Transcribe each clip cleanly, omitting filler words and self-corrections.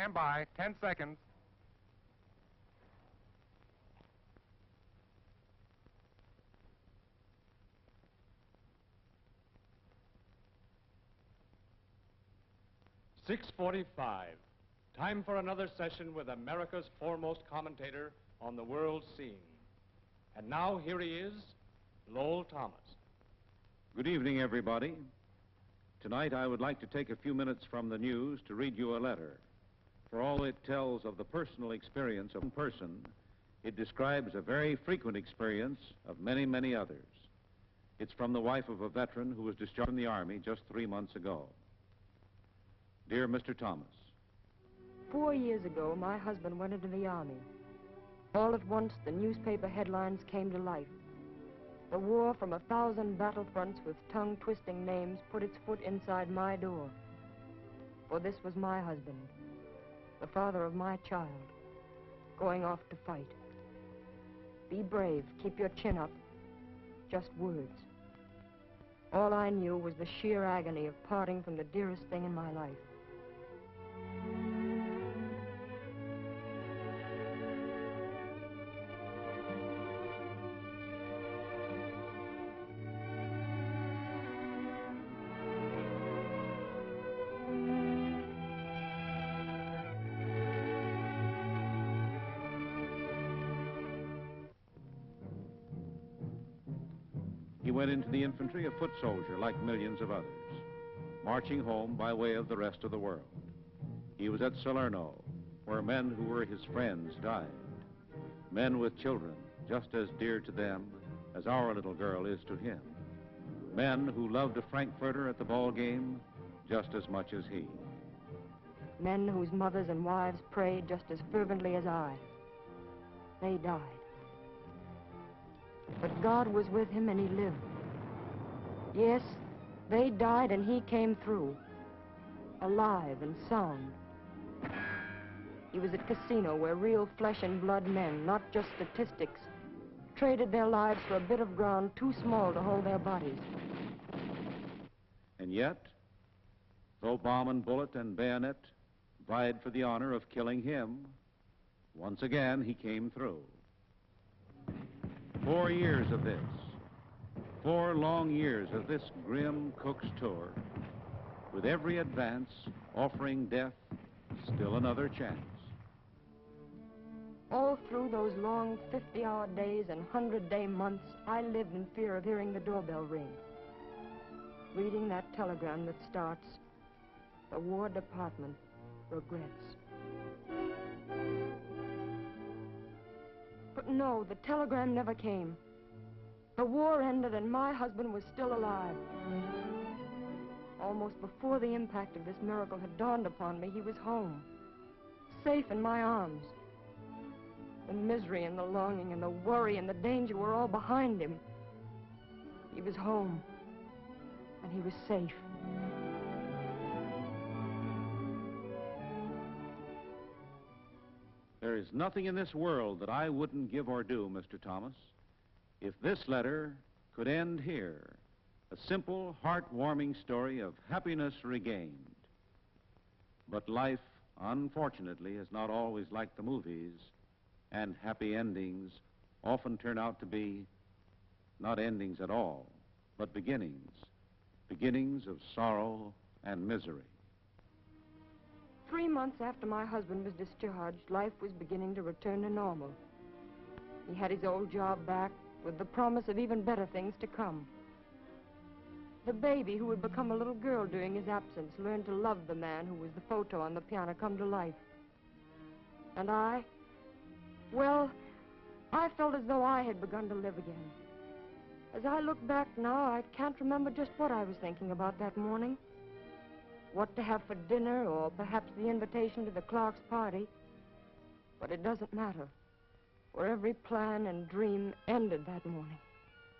Stand by. 10 seconds. "6:45. Time for another session with America's foremost commentator on the world scene. And now here he is, Lowell Thomas. Good evening, everybody. Tonight I would like to take a few minutes from the news to read you a letter. For all it tells of the personal experience of one person, it describes a very frequent experience of many, many others. It's from the wife of a veteran who was discharged from the Army just 3 months ago. Dear Mr. Thomas, 4 years ago, my husband went into the Army. All at once, the newspaper headlines came to life. The war from 1,000 battlefronts with tongue-twisting names put its foot inside my door. For this was my husband, the father of my child, going off to fight. Be brave, keep your chin up. Just words. All I knew was the sheer agony of parting from the dearest thing in my life. he went into the infantry a foot soldier like millions of others, marching home by way of the rest of the world. He was at Salerno, where men who were his friends died, men with children just as dear to them as our little girl is to him, men who loved a Frankfurter at the ball game just as much as he. Men whose mothers and wives prayed just as fervently as I. They died. But God was with him and he lived. Yes, they died and he came through, alive and sound. He was at Casino where real flesh and blood men, not just statistics, traded their lives for a bit of ground too small to hold their bodies. And yet, though bomb and bullet and bayonet vied for the honor of killing him, once again he came through. 4 years of this, 4 long years of this grim Cook's tour, with every advance offering death still another chance. All through those long 50-hour days and 100-day months, I lived in fear of hearing the doorbell ring, reading that telegram that starts, "The War Department regrets." But no, the telegram never came. The war ended and my husband was still alive. Almost before the impact of this miracle had dawned upon me, he was home, safe in my arms. The misery and the longing and the worry and the danger were all behind him. He was home, and he was safe. There is nothing in this world that I wouldn't give or do, Mr. Thomas, if this letter could end here, a simple, heartwarming story of happiness regained. But life, unfortunately, is not always like the movies, and happy endings often turn out to be not endings at all, but beginnings, beginnings of sorrow and misery. 3 months after my husband was discharged, life was beginning to return to normal. He had his old job back, with the promise of even better things to come. The baby, who had become a little girl during his absence, learned to love the man who was the photo on the piano come to life. And I felt as though I had begun to live again. As I look back now, I can't remember just what I was thinking about that morning. What to have for dinner, or perhaps the invitation to the Clark's party. But it doesn't matter, for every plan and dream ended that morning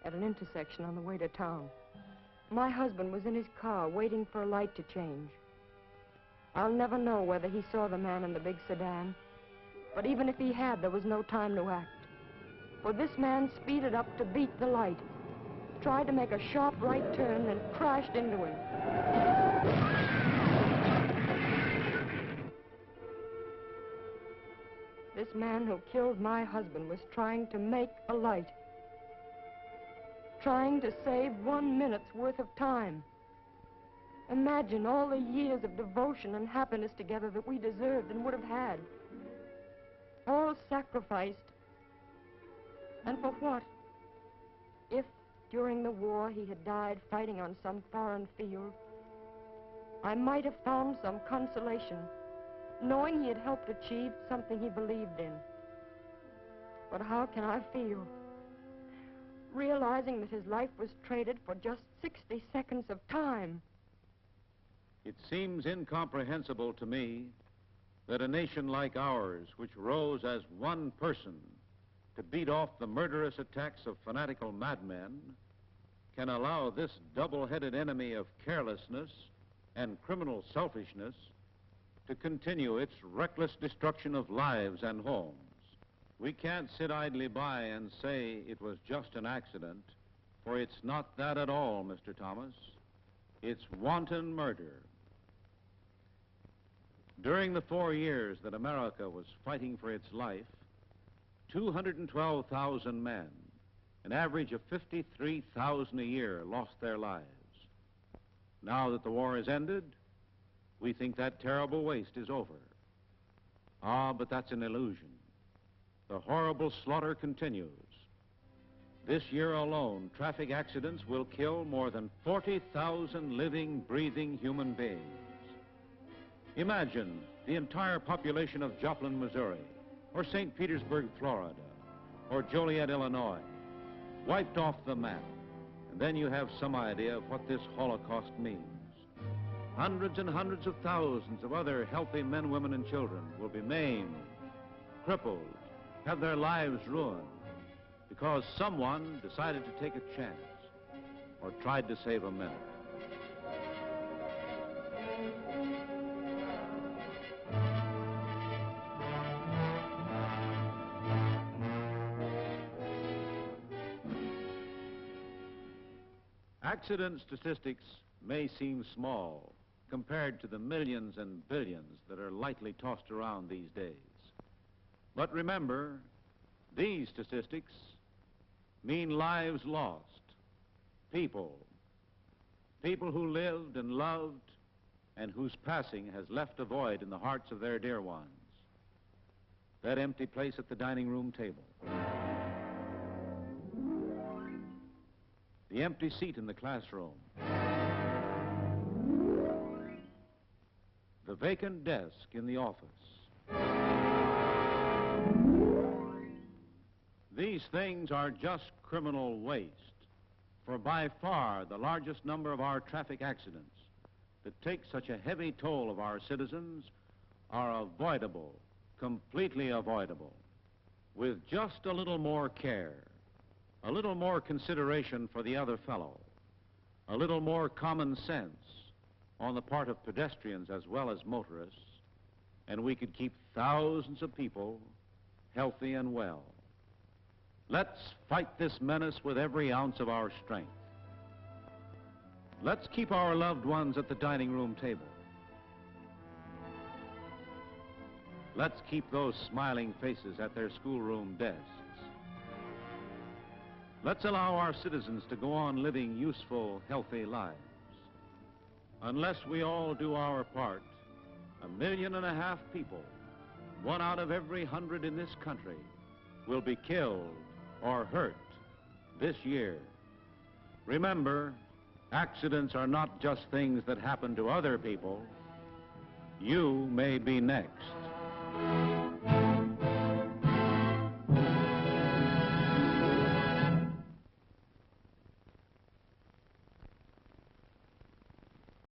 at an intersection on the way to town. My husband was in his car waiting for a light to change. I'll never know whether he saw the man in the big sedan, but even if he had, there was no time to act. For this man speeded up to beat the light, tried to make a sharp right turn, and crashed into him. this man who killed my husband was trying to make a light. Trying to save 1 minute's worth of time. Imagine all the years of devotion and happiness together that we deserved and would have had. All sacrificed. And for what? If, during the war, he had died fighting on some foreign field, I might have found some consolation, knowing he had helped achieve something he believed in. But how can I feel, realizing that his life was traded for just 60 seconds of time? It seems incomprehensible to me that a nation like ours, which rose as one person to beat off the murderous attacks of fanatical madmen, can allow this double-headed enemy of carelessness and criminal selfishness to continue its reckless destruction of lives and homes. We can't sit idly by and say it was just an accident, for it's not that at all, Mr. Thomas. It's wanton murder. During the 4 years that America was fighting for its life, 212,000 men, an average of 53,000 a year, lost their lives. Now that the war has ended, we think that terrible waste is over. Ah, but that's an illusion. The horrible slaughter continues. This year alone, traffic accidents will kill more than 40,000 living, breathing human beings. Imagine the entire population of Joplin, Missouri, or St. Petersburg, Florida, or Joliet, Illinois, wiped off the map, and then you have some idea of what this Holocaust means. Hundreds and hundreds of thousands of other healthy men, women, and children will be maimed, crippled, have their lives ruined, because someone decided to take a chance or tried to save a minute. Accident statistics may seem small compared to the millions and billions that are lightly tossed around these days. But remember, these statistics mean lives lost, people who lived and loved and whose passing has left a void in the hearts of their dear ones. That empty place at the dining room table. The empty seat in the classroom. The vacant desk in the office. These things are just criminal waste, for by far the largest number of our traffic accidents that take such a heavy toll of our citizens are avoidable, completely avoidable, with just a little more care, a little more consideration for the other fellow, a little more common sense on the part of pedestrians as well as motorists, and we could keep thousands of people healthy and well. Let's fight this menace with every ounce of our strength. Let's keep our loved ones at the dining room table. Let's keep those smiling faces at their schoolroom desks. Let's allow our citizens to go on living useful, healthy lives. Unless we all do our part, 1.5 million people, 1 out of every 100 in this country, will be killed or hurt this year. Remember, accidents are not just things that happen to other people. You may be next.